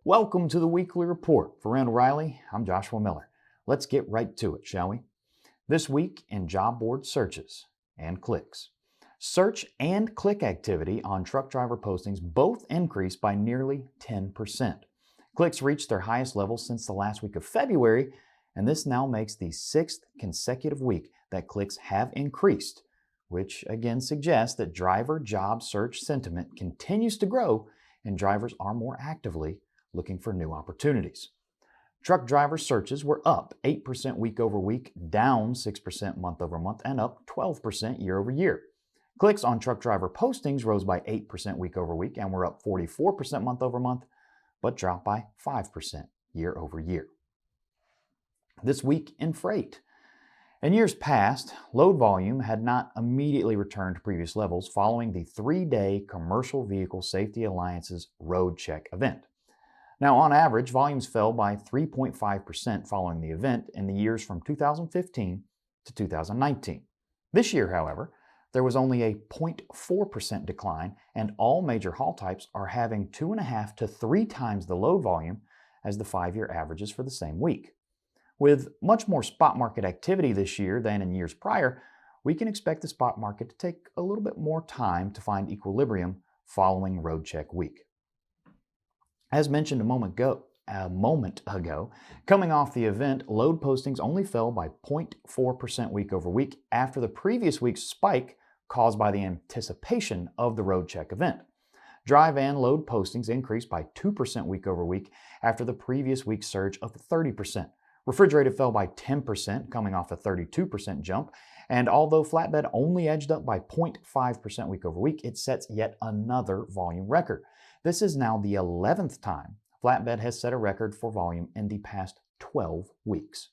Welcome to the weekly report. For Randall Riley, I'm Joshua Miller. Let's get right to it, shall we? This week in job board searches and clicks. Search and click activity on truck driver postings both increased by nearly 10%. Clicks reached their highest level since the last week of February, and this now makes the sixth consecutive week that clicks have increased, which again suggests that driver job search sentiment continues to grow and drivers are more actively looking for new opportunities. Truck driver searches were up 8% week over week, down 6% month over month, and up 12% year over year. Clicks on truck driver postings rose by 8% week over week and were up 44% month over month, but dropped by 5% year over year. This week in freight. In years past, load volume had not immediately returned to previous levels following the 3-day Commercial Vehicle Safety Alliance's Road Check event. Now, on average, volumes fell by 3.5% following the event in the years from 2015 to 2019. This year, however, there was only a 0.4% decline, and all major haul types are having 2.5 to 3 times the load volume as the 5-year averages for the same week. With much more spot market activity this year than in years prior, we can expect the spot market to take a little bit more time to find equilibrium following Road Check week. As mentioned a moment ago, coming off the event, load postings only fell by 0.4% week over week after the previous week's spike caused by the anticipation of the Road Check event. Dry van load postings increased by 2% week over week after the previous week's surge of 30%. Refrigerated fell by 10%, coming off a 32% jump, and although flatbed only edged up by 0.5% week over week, it sets yet another volume record. This is now the 11th time flatbed has set a record for volume in the past 12 weeks.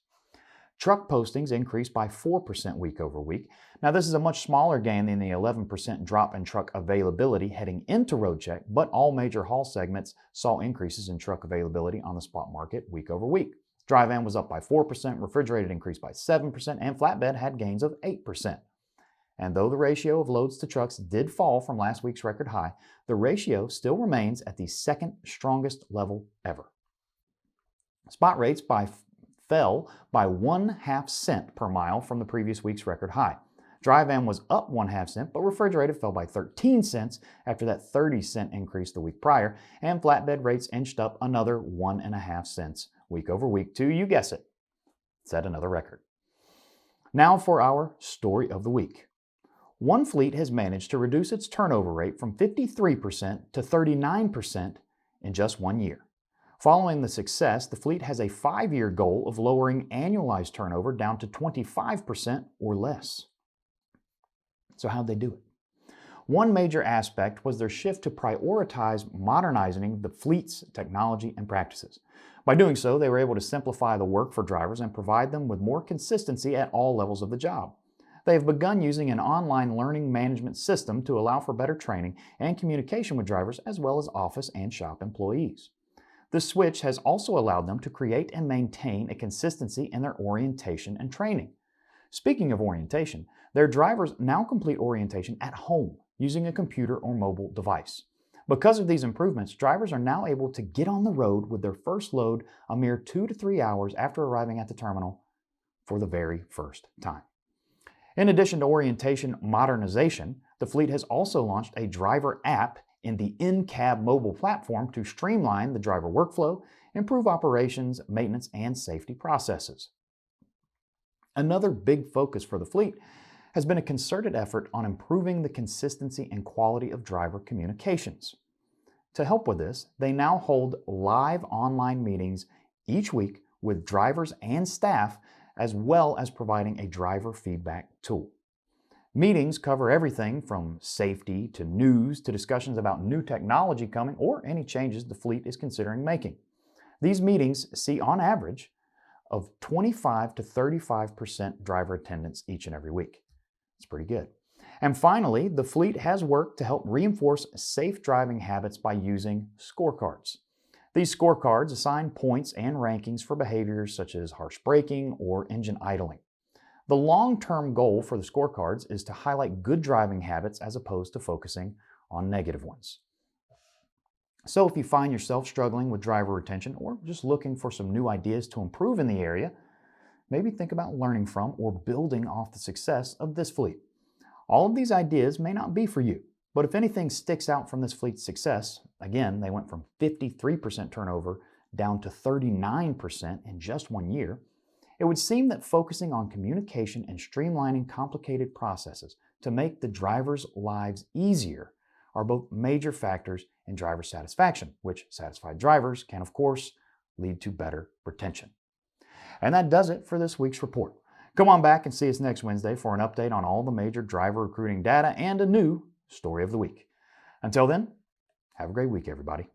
Truck postings increased by 4% week over week. Now, this is a much smaller gain than the 11% drop in truck availability heading into Road Check, but all major haul segments saw increases in truck availability on the spot market week over week. Dry van was up by 4%, refrigerated increased by 7%, and flatbed had gains of 8%. And though the ratio of loads to trucks did fall from last week's record high, the ratio still remains at the second strongest level ever. Spot rates fell by 1/2 cent per mile from the previous week's record high. Dry van was up 1/2 cent, but refrigerated fell by 13 cents after that 30-cent increase the week prior, and flatbed rates inched up another 1.5 cents week over week to, you guess it, set another record. Now for our story of the week. One fleet has managed to reduce its turnover rate from 53% to 39% in just 1 year. Following the success, the fleet has a 5-year goal of lowering annualized turnover down to 25% or less. So how'd they do it? One major aspect was their shift to prioritize modernizing the fleet's technology and practices. By doing so, they were able to simplify the work for drivers and provide them with more consistency at all levels of the job. They have begun using an online learning management system to allow for better training and communication with drivers as well as office and shop employees. This switch has also allowed them to create and maintain a consistency in their orientation and training. Speaking of orientation, their drivers now complete orientation at home using a computer or mobile device. Because of these improvements, drivers are now able to get on the road with their first load a mere 2 to 3 hours after arriving at the terminal for the very first time. In addition to orientation modernization, the fleet has also launched a driver app in the in-cab mobile platform to streamline the driver workflow, improve operations, maintenance, and safety processes. Another big focus for the fleet has been a concerted effort on improving the consistency and quality of driver communications. To help with this, they now hold live online meetings each week with drivers and staff, as well as providing a driver feedback tool. Meetings cover everything from safety to news to discussions about new technology coming or any changes the fleet is considering making. These meetings see on average of 25 to 35% driver attendance each and every week. It's pretty good. And finally, the fleet has worked to help reinforce safe driving habits by using scorecards. These scorecards assign points and rankings for behaviors such as harsh braking or engine idling. The long-term goal for the scorecards is to highlight good driving habits as opposed to focusing on negative ones. So if you find yourself struggling with driver retention or just looking for some new ideas to improve in the area, maybe think about learning from or building off the success of this fleet. All of these ideas may not be for you, but if anything sticks out from this fleet's success, again, they went from 53% turnover down to 39% in just 1 year, it would seem that focusing on communication and streamlining complicated processes to make the drivers' lives easier are both major factors in driver satisfaction, which satisfied drivers can, of course, lead to better retention. And that does it for this week's report. Come on back and see us next Wednesday for an update on all the major driver recruiting data and a new story of the week. Until then, have a great week, everybody.